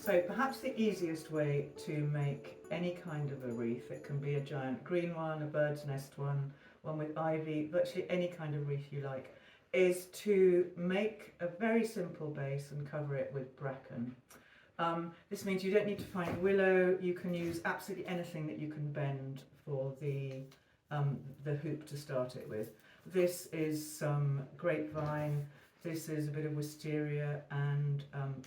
So perhaps the easiest way to make any kind of a wreath, it can be a giant green one, a bird's nest one, one with ivy, virtually any kind of wreath you like, is to make a very simple base and cover it with bracken. This means you don't need to find willow. You can use absolutely anything that you can bend for the hoop to start it with. This is some grapevine. This is a bit of wisteria and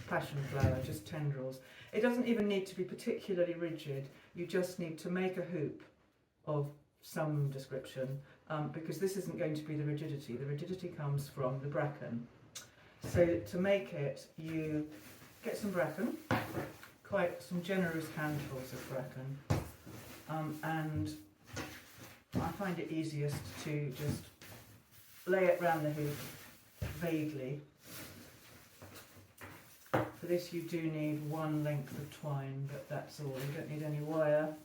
passion flower, just tendrils. It doesn't even need to be particularly rigid. You just need to make a hoop of some description, because this isn't going to be the rigidity. The rigidity comes from the bracken. So to make it, you get some bracken, quite some generous handfuls of bracken, and I find it easiest to just lay it round the hoop vaguely. For this you do need one length of twine, but that's all. You don't need any wire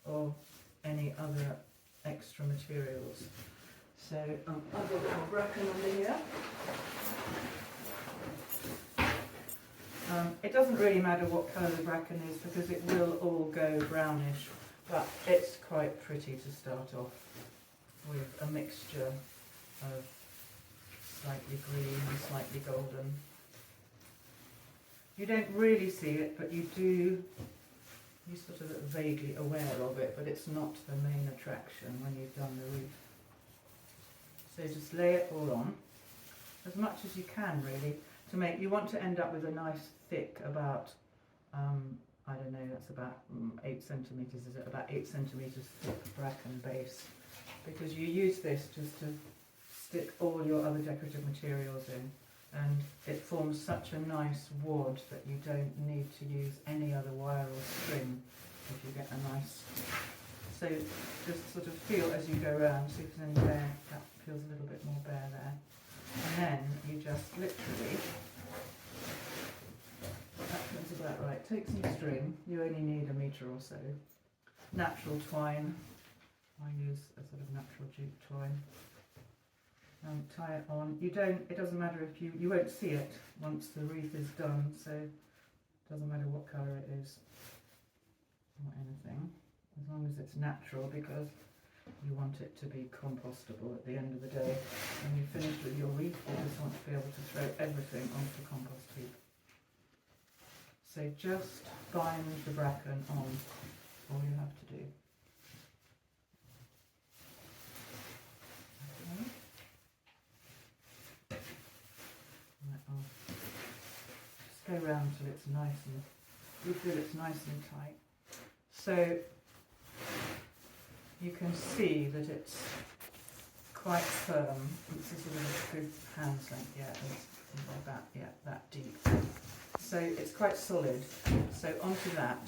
or any other extra materials. So I've got more bracken under here. It doesn't really matter what colour the bracken is because it will all go brownish, but it's quite pretty to start off with a mixture of slightly green and slightly golden. You don't really see it, but you sort of look vaguely aware of it, but it's not the main attraction when you've done the wreath. So just lay it all on, as much as you can really, to make, you want to end up with a nice thick, about, I don't know, that's about 8 centimetres, is it? About 8 centimetres thick bracken base, because you use this just to stick all your other decorative materials in, and it forms such a nice wad that you don't need to use any other wire or string if you get a nice. So just sort of feel as you go around, see if there's any bare, that feels a little bit more bare there, and then you just literally, that feels about right, take some string, you only need 1 metre or so, natural twine, I use a sort of natural jute twine. Tie it on. It doesn't matter if you won't see it once the wreath is done, so it doesn't matter what colour it is or anything, as long as it's natural, because you want it to be compostable at the end of the day. When you've finished with your wreath, you just want to be able to throw everything onto the compost heap. So just bind the bracken on, all you have to do. Go round till it's nice and you feel it's nice and tight. So you can see that it's quite firm. It's a sort of a good hand's length, yeah, it's about, yeah, that deep. So it's quite solid. So onto that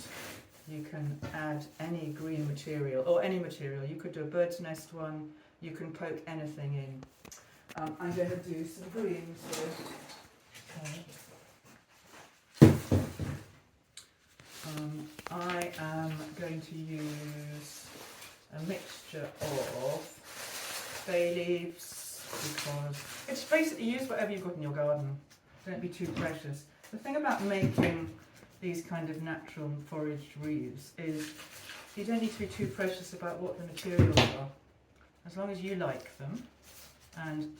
you can add any green material or any material. You could do a bird's nest one. You can poke anything in. I'm going to do some greens here. Okay. I am going to use a mixture of bay leaves, because it's basically, use whatever you've got in your garden. Don't be too precious. The thing about making these kind of natural and foraged wreaths is you don't need to be too precious about what the materials are. As long as you like them, and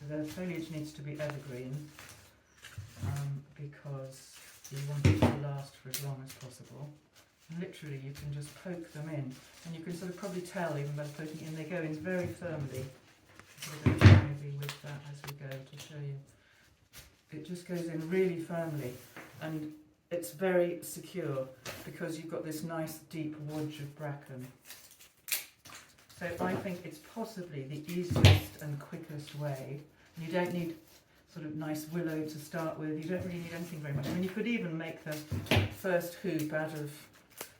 the foliage needs to be evergreen, because you want it to last for as long as possible. And literally you can just poke them in, and you can sort of probably tell even by poking in, they go in very firmly. I'm going to maybe with that as we go to show you. It just goes in really firmly, and it's very secure because you've got this nice deep wodge of bracken. So I think it's possibly the easiest and quickest way. You don't need sort of nice willow to start with. You don't really need anything very much. I mean, you could even make the first hoop out of,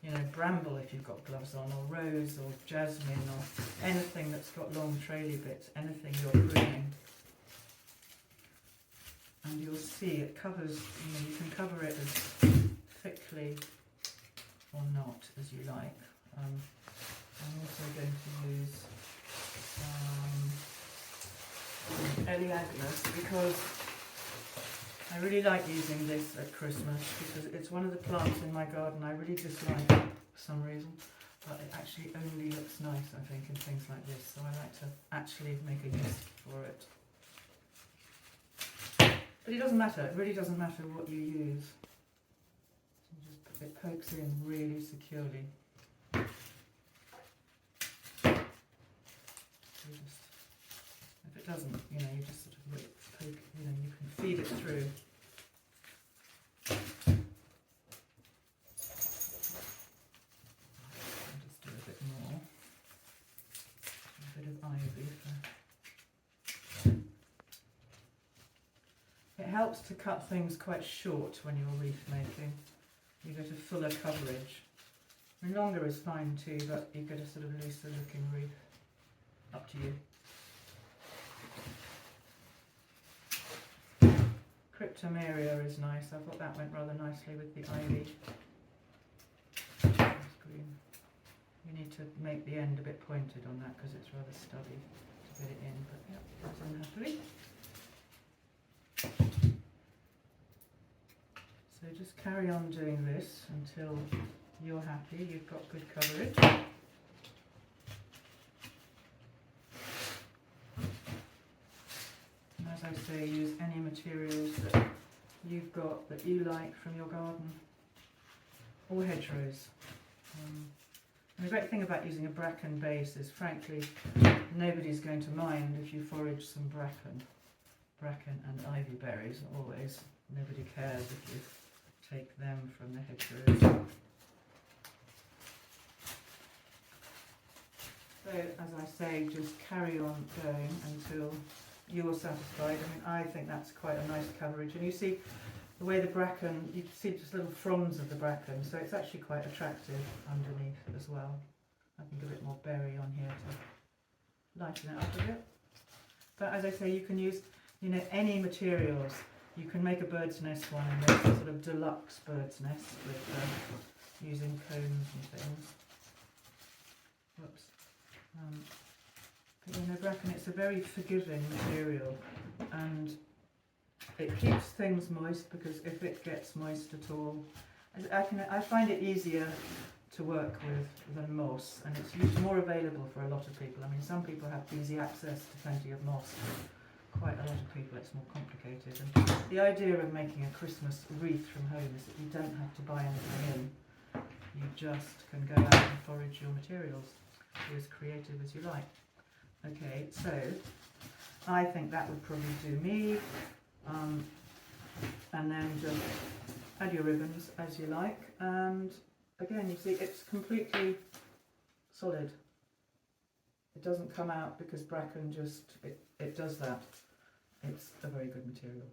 you know, bramble if you've got gloves on, or rose, or jasmine, or anything that's got long traily bits, anything you're pruning. And you'll see it covers, you know, you can cover it as thickly or not as you like. I'm also going to use Eliagnus, because I really like using this at Christmas because it's one of the plants in my garden I really dislike for some reason, but it actually only looks nice, I think, in things like this, so I like to actually make a use for it. But it doesn't matter, it really doesn't matter what you use. So you just it pokes in really securely. If it doesn't, you know, you just sort of poke, you know, you can feed it through. I'll just do a bit more. A bit of ivy. It helps to cut things quite short when you're wreath making. You get a fuller coverage. I mean, longer is fine too, but you get a sort of looser looking wreath. Up to you. Cryptomeria is nice. I thought that went rather nicely with the ivy. Green. You need to make the end a bit pointed on that because it's rather stubby to get it in, but yeah, goes in happily. So just carry on doing this until you're happy, you've got good coverage. And as I say, use any materials that you've got that you like from your garden or hedgerows. And the great thing about using a bracken base is, frankly, nobody's going to mind if you forage some bracken and ivy berries always. Nobody cares if you take them from the hedgerows. So, as I say, just carry on going until you're satisfied. I mean, I think that's quite a nice coverage. And you see the way the bracken, you can see just little fronds of the bracken, so it's actually quite attractive underneath as well. I think a bit more berry on here to lighten it up a bit. But as I say, you can use, you know, any materials. You can make a bird's nest one and make a sort of deluxe bird's nest with using cones and things. Whoops. But you know, bracken, it's a very forgiving material, and it keeps things moist, because if it gets moist at all, I find it easier to work with than moss, and it's more available for a lot of people. I mean, some people have easy access to plenty of moss. Quite a lot of people it's more complicated, and the idea of making a Christmas wreath from home is that you don't have to buy anything in. You just can go out and forage your materials. Be as creative as you like. Okay, so I think that would probably do me, and then just add your ribbons as you like, and again, you see it's completely solid. It doesn't come out because bracken just, it does that. It's a very good material.